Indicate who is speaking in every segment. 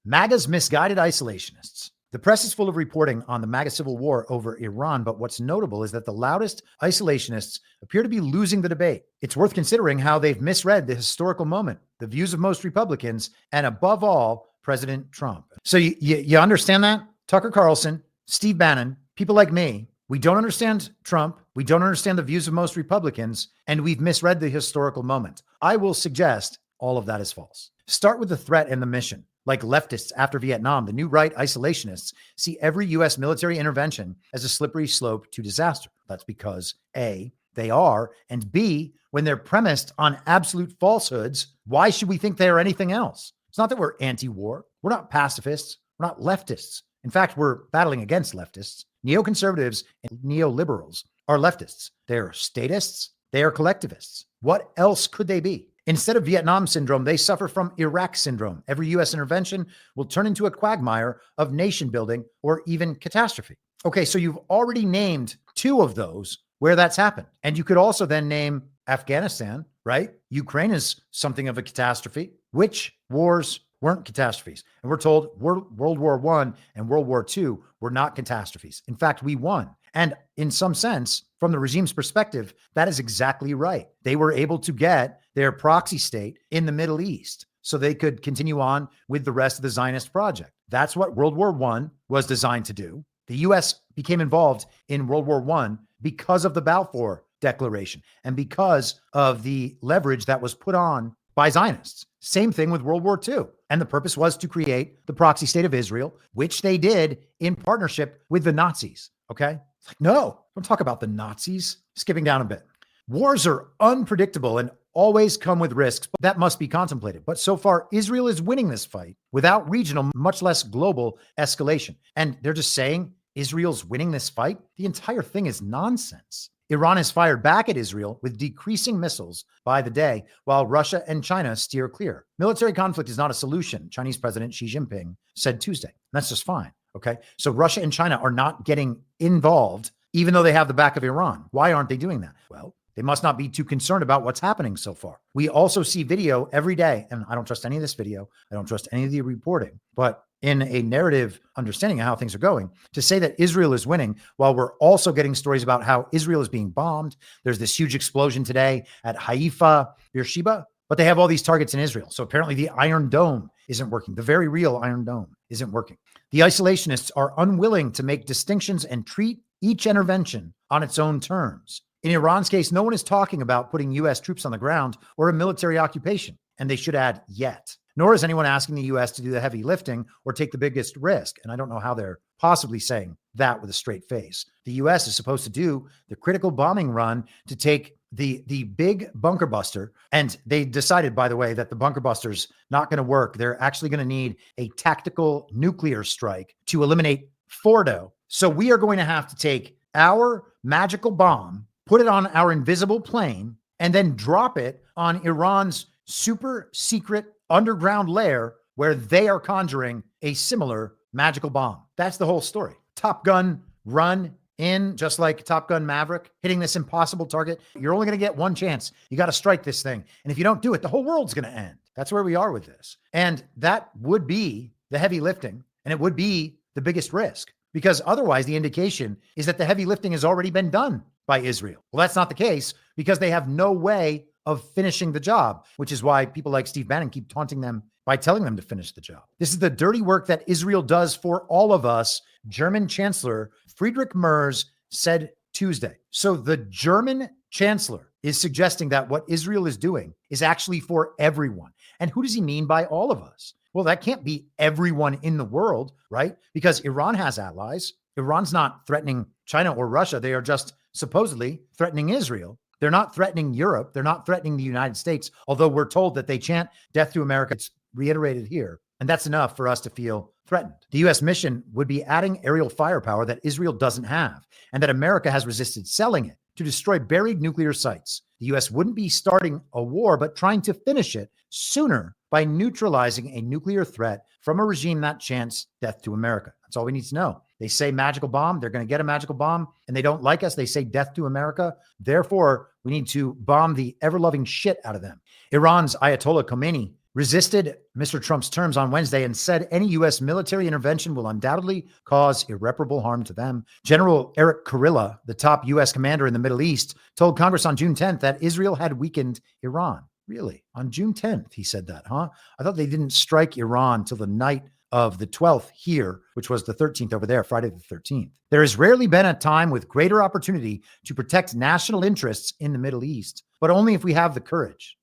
Speaker 1: MAGA's misguided isolationists. The press is full of reporting on the MAGA civil war over Iran, but what's notable is that the loudest isolationists appear to be losing the debate. It's worth considering how they've misread the historical moment, the views of most Republicans, and above all, President Trump. So you understand that? Tucker Carlson, Steve Bannon, people like me, we don't understand Trump. We don't understand the views of most Republicans, and we've misread the historical moment. I will suggest all of that is false. Start with the threat and the mission. Like leftists after Vietnam, the new right isolationists see every U.S. military intervention as a slippery slope to disaster. That's because A, they are, and B, when they're premised on absolute falsehoods, why should we think they are anything else? It's not that we're anti-war. We're not pacifists. We're not leftists. In fact, we're battling against leftists. Neoconservatives and neoliberals are leftists. They're statists. They are collectivists. What else could they be? Instead of Vietnam syndrome, they suffer from Iraq syndrome. Every U.S. intervention will turn into a quagmire of nation building or even catastrophe. Okay, so you've already named two of those where that's happened. And you could also then name Afghanistan, right? Ukraine is something of a catastrophe. Which wars weren't catastrophes? And we're told World War I and World War II were not catastrophes. In fact, we won. And in some sense, from the regime's perspective, that is exactly right. They were able to get their proxy state in the Middle East so they could continue on with the rest of the Zionist project. That's what World War I was designed to do. The U.S. became involved in World War I because of the Balfour Declaration and because of the leverage that was put on by Zionists. Same thing with World War II. And the purpose was to create the proxy state of Israel, which they did in partnership with the Nazis. Okay? It's like, no, don't talk about the Nazis. Skipping down a bit. Wars are unpredictable and always come with risks, but that must be contemplated. But so far, Israel is winning this fight without regional, much less global escalation. And they're just saying Israel's winning this fight. The entire thing is nonsense. Iran has fired back at Israel with decreasing missiles by the day, while Russia and China steer clear. Military conflict is not a solution, Chinese President Xi Jinping said Tuesday. That's just fine. Okay. So Russia and China are not getting involved, even though they have the back of Iran. Why aren't they doing that? Well, they must not be too concerned about what's happening so far. We also see video every day, and I don't trust any of this video. I don't trust any of the reporting, but in a narrative understanding of how things are going, to say that Israel is winning while we're also getting stories about how Israel is being bombed. There's this huge explosion today at Haifa, Beersheba, but they have all these targets in Israel. So apparently the Iron Dome isn't working. The very real Iron Dome isn't working. The isolationists are unwilling to make distinctions and treat each intervention on its own terms. In Iran's case, no one is talking about putting U.S. troops on the ground or a military occupation, and they should add yet. Nor is anyone asking the U.S. to do the heavy lifting or take the biggest risk. And I don't know how they're possibly saying that with a straight face. The U.S. is supposed to do the critical bombing run to take the big bunker buster. And they decided, by the way, that the bunker buster's not going to work. They're actually going to need a tactical nuclear strike to eliminate Fordo. So we are going to have to take our magical bomb, put it on our invisible plane, and then drop it on Iran's super secret underground lair where they are conjuring a similar magical bomb. That's the whole story. Top Gun run in, just like Top Gun Maverick, hitting this impossible target. You're only going to get one chance. You got to strike this thing. And if you don't do it, the whole world's going to end. That's where we are with this. And that would be the heavy lifting, and it would be the biggest risk, because otherwise the indication is that the heavy lifting has already been done by Israel. Well, that's not the case, because they have no way of finishing the job, which is why people like Steve Bannon keep taunting them by telling them to finish the job. This is the dirty work that Israel does for all of us, German Chancellor Friedrich Merz said Tuesday. So the German Chancellor is suggesting that what Israel is doing is actually for everyone. And who does he mean by all of us? Well, that can't be everyone in the world, right? Because Iran has allies. Iran's not threatening China or Russia. They are just supposedly threatening Israel. They're not threatening Europe. They're not threatening the United States, although we're told that they chant death to America. It's reiterated here. And that's enough for us to feel threatened. The U.S. mission would be adding aerial firepower that Israel doesn't have, and that America has resisted selling it to destroy buried nuclear sites. The U.S. wouldn't be starting a war, but trying to finish it sooner by neutralizing a nuclear threat from a regime that chants death to America. That's all we need to know. They say magical bomb. They're going to get a magical bomb, and they don't like us. They say death to America. Therefore, we need to bomb the ever-loving shit out of them. Iran's Ayatollah Khomeini resisted Mr. Trump's terms on Wednesday and said any U.S. military intervention will undoubtedly cause irreparable harm to them. General Eric Kurilla, the top U.S. commander in the Middle East, told Congress on June 10th that Israel had weakened Iran. Really? On June 10th, he said that, huh? I thought they didn't strike Iran till the night of the 12th here, which was the 13th over there, Friday the 13th. There has rarely been a time with greater opportunity to protect national interests in the Middle East, but only if we have the courage.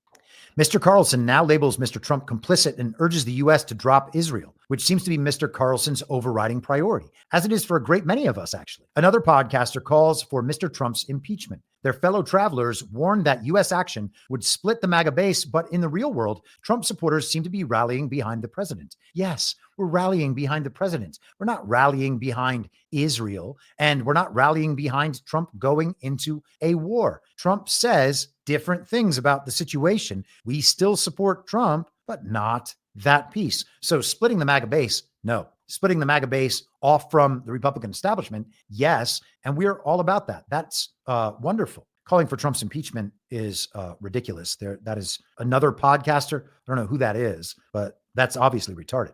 Speaker 1: Mr. Carlson now labels Mr. Trump complicit and urges the U.S. to drop Israel, which seems to be Mr. Carlson's overriding priority, as it is for a great many of us, actually. Another podcaster calls for Mr. Trump's impeachment. Their fellow travelers warned that U.S. action would split the MAGA base, but in the real world, Trump supporters seem to be rallying behind the president. Yes, we're rallying behind the president. We're not rallying behind Israel, and we're not rallying behind Trump going into a war. Trump says different things about the situation. We still support Trump, but not that piece. So splitting the MAGA base, no. Splitting the MAGA base off from the Republican establishment, yes. And we're all about that. That's wonderful. Calling for Trump's impeachment is ridiculous. That is another podcaster. I don't know who that is, but that's obviously retarded.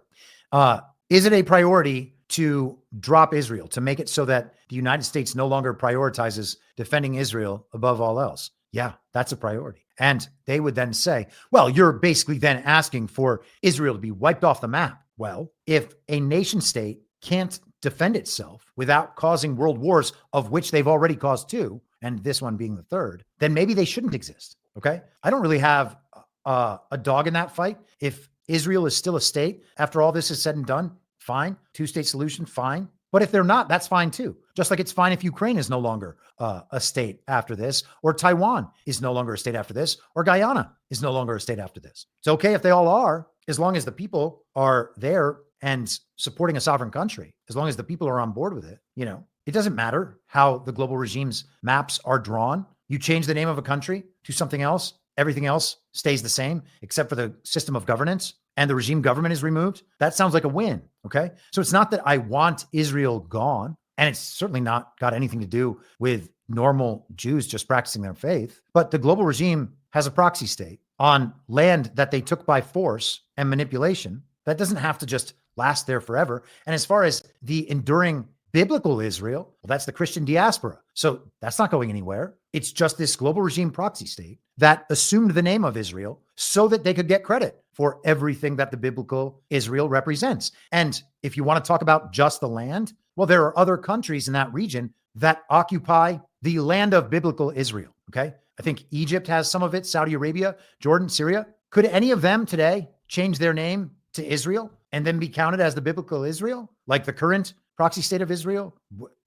Speaker 1: Is it a priority to drop Israel, to make it so that the United States no longer prioritizes defending Israel above all else? Yeah, that's a priority. And they would then say, well, you're basically then asking for Israel to be wiped off the map. Well, if a nation state can't defend itself without causing world wars, of which they've already caused two, and this one being the third, then maybe they shouldn't exist. Okay. I don't really have a dog in that fight. If Israel is still a state after all this is said and done, fine. Two-state solution, fine. But if they're not, that's fine too. Just like it's fine if Ukraine is no longer a state after this, or Taiwan is no longer a state after this, or Guyana is no longer a state after this. It's okay if they all are, as long as the people are there and supporting a sovereign country, as long as the people are on board with it. You know, it doesn't matter how the global regime's maps are drawn. You change the name of a country to something else, everything else stays the same, except for the system of governance, and the regime government is removed. That sounds like a win. Okay. So it's not that I want Israel gone, and it's certainly not got anything to do with normal Jews just practicing their faith, but the global regime has a proxy state on land that they took by force and manipulation. That doesn't have to just last there forever. And as far as the enduring biblical Israel, well, that's the Christian diaspora. So that's not going anywhere. It's just this global regime proxy state that assumed the name of Israel so that they could get credit for everything that the biblical Israel represents. And if you want to talk about just the land, well, there are other countries in that region that occupy the land of biblical Israel. Okay. I think Egypt has some of it, Saudi Arabia, Jordan, Syria. Could any of them today change their name to Israel and then be counted as the biblical Israel, like the current proxy state of Israel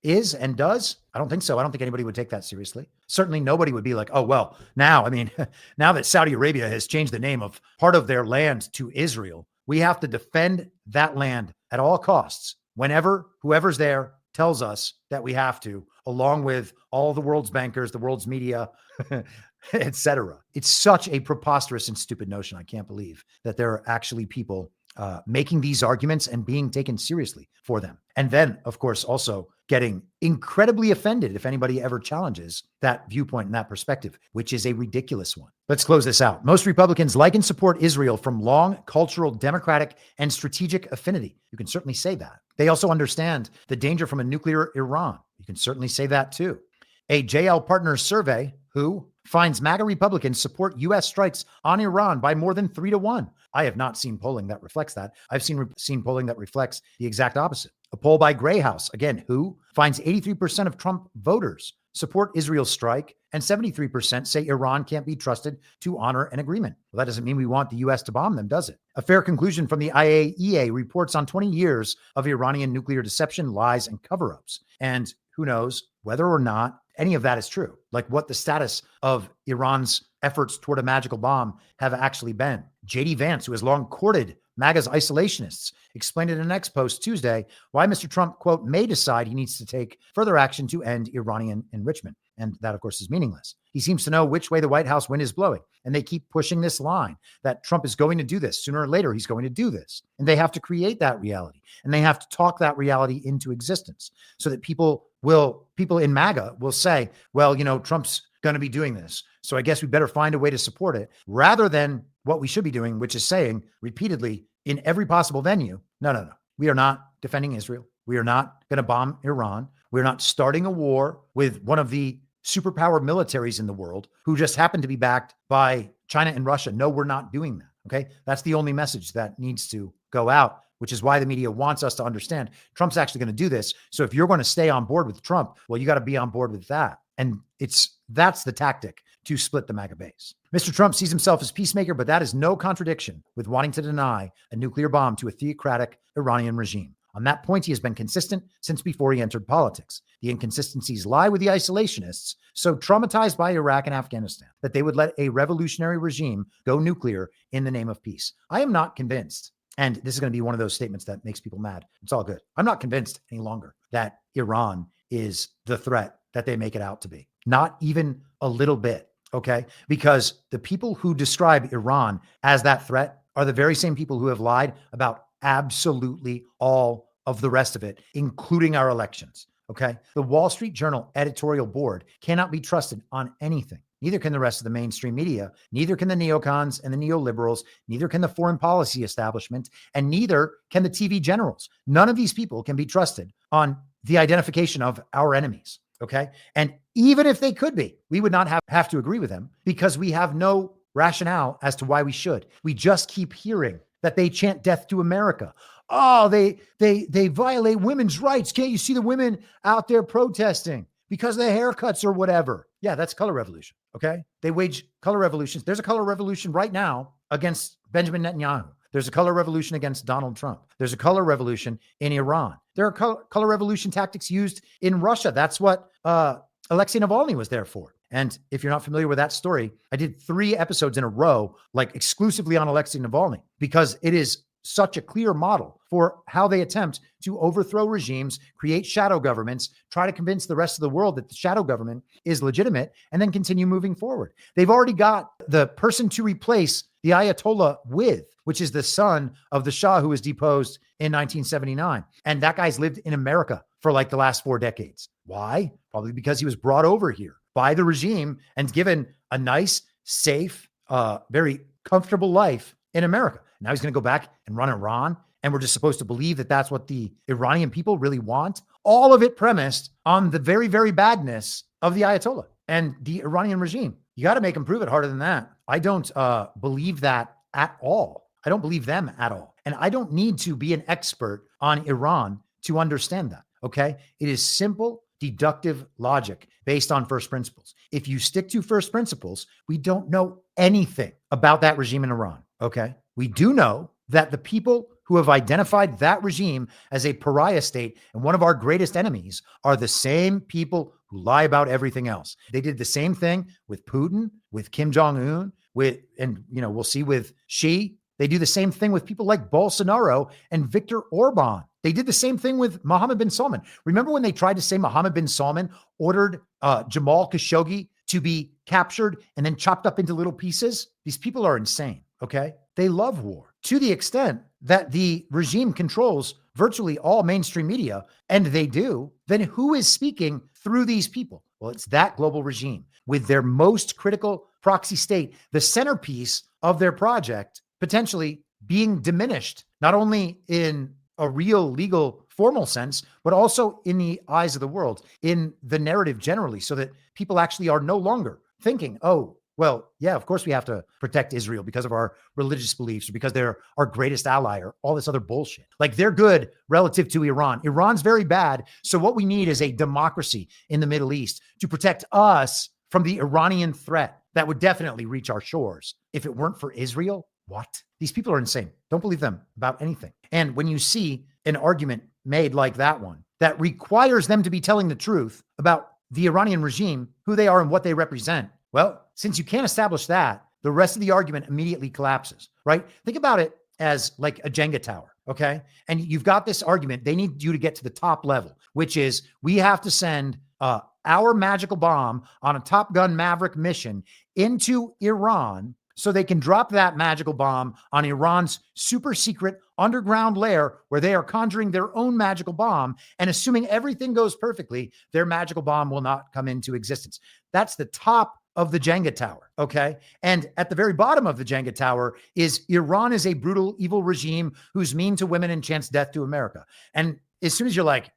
Speaker 1: is and does? I don't think so. I don't think anybody would take that seriously. Certainly nobody would be like, oh, well, now that Saudi Arabia has changed the name of part of their land to Israel, we have to defend that land at all costs whenever whoever's there tells us that we have to, along with all the world's bankers, the world's media, etc. It's such a preposterous and stupid notion. I can't believe that there are actually people making these arguments and being taken seriously for them. And then, of course, also getting incredibly offended if anybody ever challenges that viewpoint and that perspective, which is a ridiculous one. Let's close this out. Most Republicans like and support Israel from long cultural, democratic, and strategic affinity. You can certainly say that. They also understand the danger from a nuclear Iran. You can certainly say that too. A JL Partners survey who finds MAGA Republicans support U.S. strikes on Iran by more than 3-1. I have not seen polling that reflects that. I've seen polling that reflects the exact opposite. A poll by Gray House, again, who finds 83% of Trump voters support Israel's strike, and 73% say Iran can't be trusted to honor an agreement. Well, that doesn't mean we want the U.S. to bomb them, does it? A fair conclusion from the IAEA reports on 20 years of Iranian nuclear deception, lies, and cover-ups. And who knows whether or not any of that is true, like what the status of Iran's efforts toward a magical bomb have actually been. J.D. Vance, who has long courted MAGA's isolationists, explained in an X post Tuesday why Mr. Trump, quote, may decide he needs to take further action to end Iranian enrichment. And that, of course, is meaningless. He seems to know which way the White House wind is blowing. And they keep pushing this line that Trump is going to do this. Sooner or later, he's going to do this. And they have to create that reality. And they have to talk that reality into existence so that people in MAGA will say, well, Trump's going to be doing this, so I guess we better find a way to support it, rather than what we should be doing, which is saying repeatedly in every possible venue, no. We are not defending Israel. We are not going to bomb Iran. We're not starting a war with one of the superpower militaries in the world who just happen to be backed by China and Russia. No, we're not doing that. Okay. That's the only message that needs to go out, which is why the media wants us to understand Trump's actually going to do this. So if you're going to stay on board with Trump, well, you got to be on board with that. And that's the tactic to split the MAGA base. Mr. Trump sees himself as peacemaker, but that is no contradiction with wanting to deny a nuclear bomb to a theocratic Iranian regime. On that point, he has been consistent since before he entered politics. The inconsistencies lie with the isolationists, so traumatized by Iraq and Afghanistan, that they would let a revolutionary regime go nuclear in the name of peace. I am not convinced, and this is going to be one of those statements that makes people mad. It's all good. I'm not convinced any longer that Iran is the threat that they make it out to be. Not even a little bit, okay? Because the people who describe Iran as that threat are the very same people who have lied about absolutely all of the rest of it, including our elections, okay? The Wall Street Journal editorial board cannot be trusted on anything. Neither can the rest of the mainstream media. Neither can the neocons and the neoliberals. Neither can the foreign policy establishment. And neither can the TV generals. None of these people can be trusted on the identification of our enemies, okay? And even if they could be, we would not have to agree with them because we have no rationale as to why we should. We just keep hearing that they chant death to America. Oh, they violate women's rights. Can't you see the women out there protesting because of the haircuts or whatever? Yeah, that's color revolution. Okay. They wage color revolutions. There's a color revolution right now against Benjamin Netanyahu. There's a color revolution against Donald Trump. There's a color revolution in Iran. There are color revolution tactics used in Russia. That's what Alexei Navalny was there for. And if you're not familiar with that story, I did 3 episodes in a row, like exclusively on Alexei Navalny, because it is such a clear model for how they attempt to overthrow regimes, create shadow governments, try to convince the rest of the world that the shadow government is legitimate, and then continue moving forward. They've already got the person to replace the Ayatollah with, which is the son of the Shah who was deposed in 1979. And that guy's lived in America for like the last 4 decades. Why? Probably because he was brought over here by the regime and given a nice, safe, very comfortable life in America. Now he's going to go back and run Iran. And we're just supposed to believe that that's what the Iranian people really want. All of it premised on the very, very badness of the Ayatollah and the Iranian regime. You got to make them prove it harder than that. I don't believe that at all. I don't believe them at all. And I don't need to be an expert on Iran to understand that. Okay. It is simple, deductive logic based on first principles. If you stick to first principles, we don't know anything about that regime in Iran. Okay. We do know that the people who have identified that regime as a pariah state and one of our greatest enemies are the same people who lie about everything else. They did the same thing with Putin, with Kim Jong-un, we'll see with Xi. They do the same thing with people like Bolsonaro and Viktor Orban. They did the same thing with Mohammed bin Salman. Remember when they tried to say Mohammed bin Salman ordered Jamal Khashoggi to be captured and then chopped up into little pieces? These people are insane, okay? They love war to the extent that the regime controls virtually all mainstream media, and they do. Then who is speaking through these people? Well, it's that global regime with their most critical proxy state, the centerpiece of their project, potentially being diminished, not only in a real legal formal sense, but also in the eyes of the world, in the narrative generally, so that people actually are no longer thinking, oh, well, yeah, of course we have to protect Israel because of our religious beliefs or because they're our greatest ally or all this other bullshit. Like they're good relative to Iran. Iran's very bad. So what we need is a democracy in the Middle East to protect us from the Iranian threat that would definitely reach our shores. If it weren't for Israel, what? These people are insane. Don't believe them about anything. And when you see an argument made like that one that requires them to be telling the truth about the Iranian regime, who they are and what they represent, well, since you can't establish that, the rest of the argument immediately collapses, right? Think about it as like a Jenga tower, okay? And you've got this argument. They need you to get to the top level, which is we have to send our magical bomb on a Top Gun Maverick mission into Iran so they can drop that magical bomb on Iran's super secret underground lair where they are conjuring their own magical bomb, and assuming everything goes perfectly, their magical bomb will not come into existence. That's the top of the Jenga tower. Okay. And at the very bottom of the Jenga tower is Iran is a brutal, evil regime who's mean to women and chants death to America. And as soon as you're like,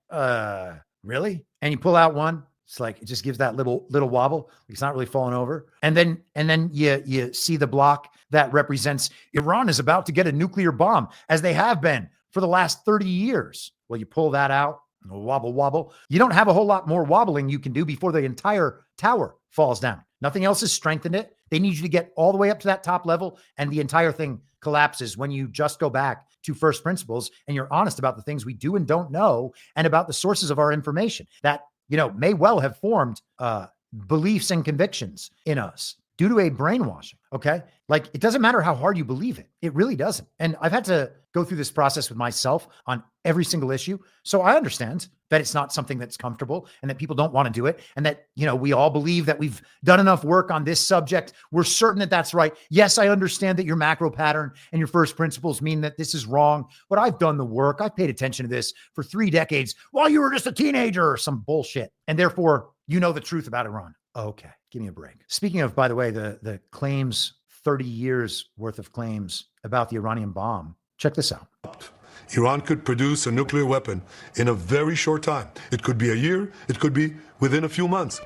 Speaker 1: really? And you pull out one, it's like, it just gives that little wobble. It's not really falling over. And then you see the block that represents Iran is about to get a nuclear bomb, as they have been for the last 30 years. Well, you pull that out, wobble. You don't have a whole lot more wobbling you can do before the entire tower falls down. Nothing else has strengthened it. They need you to get all the way up to that top level, and the entire thing collapses when you just go back to first principles and you're honest about the things we do and don't know, and about the sources of our information that, may well have formed beliefs and convictions in us due to a brainwashing. Okay. Like, it doesn't matter how hard you believe it. It really doesn't. And I've had to go through this process with myself on every single issue. So I understand that it's not something that's comfortable and that people don't want to do it. And that, we all believe that we've done enough work on this subject. We're certain that that's right. Yes, I understand that your macro pattern and your first principles mean that this is wrong, but I've done the work. I've paid attention to this for 3 decades while you were just a teenager or some bullshit. And therefore, the truth about Iran. Okay, give me a break. Speaking of, by the way, the claims, 30 years worth of claims about the Iranian bomb. Check this out.
Speaker 2: Iran could produce a nuclear weapon in a very short time. It could be a year. It could be within a few months.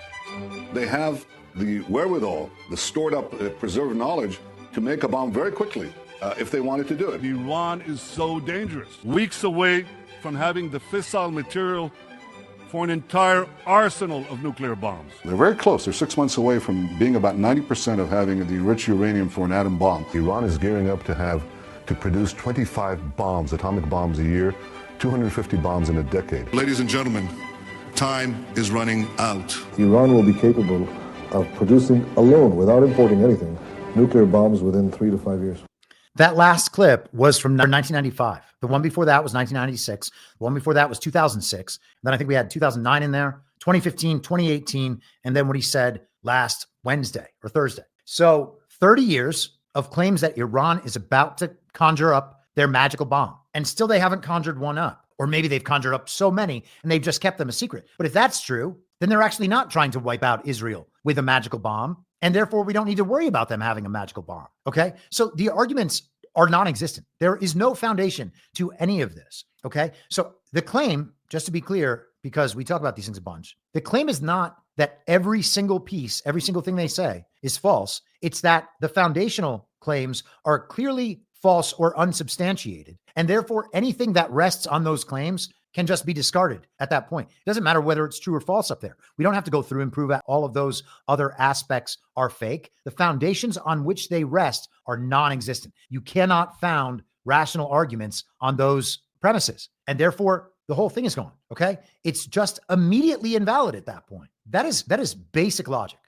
Speaker 3: They have the wherewithal, the stored up, preserved knowledge to make a bomb very quickly if they wanted to do it.
Speaker 4: Iran is so dangerous. Weeks away from having the fissile material for an entire arsenal of nuclear bombs.
Speaker 3: They're very close. They're 6 months away from being about 90% of having the enriched uranium for an atom bomb.
Speaker 5: Iran is gearing up to produce 25 bombs, atomic bombs a year, 250 bombs in a decade.
Speaker 3: Ladies and gentlemen, time is running out.
Speaker 6: Iran will be capable of producing alone, without importing anything, nuclear bombs within 3 to 5 years.
Speaker 1: That last clip was from 1995. The one before that was 1996. The one before that was 2006. Then I think we had 2009 in there, 2015, 2018, and then what he said last Wednesday or Thursday. So 30 years of claims that Iran is about to conjure up their magical bomb. And still they haven't conjured one up. Or maybe they've conjured up so many and they've just kept them a secret. But if that's true, then they're actually not trying to wipe out Israel with a magical bomb. And therefore, we don't need to worry about them having a magical bomb. Okay. So the arguments are non-existent. There is no foundation to any of this. Okay. So the claim, just to be clear, because we talk about these things a bunch, the claim is not that every single piece, every single thing they say is false. It's that the foundational claims are clearly false or unsubstantiated. And therefore, anything that rests on those claims can just be discarded at that point. It doesn't matter whether it's true or false up there. We don't have to go through and prove that all of those other aspects are fake. The foundations on which they rest are non-existent. You cannot found rational arguments on those premises. And therefore, the whole thing is gone. Okay. It's just immediately invalid at that point. That is basic logic.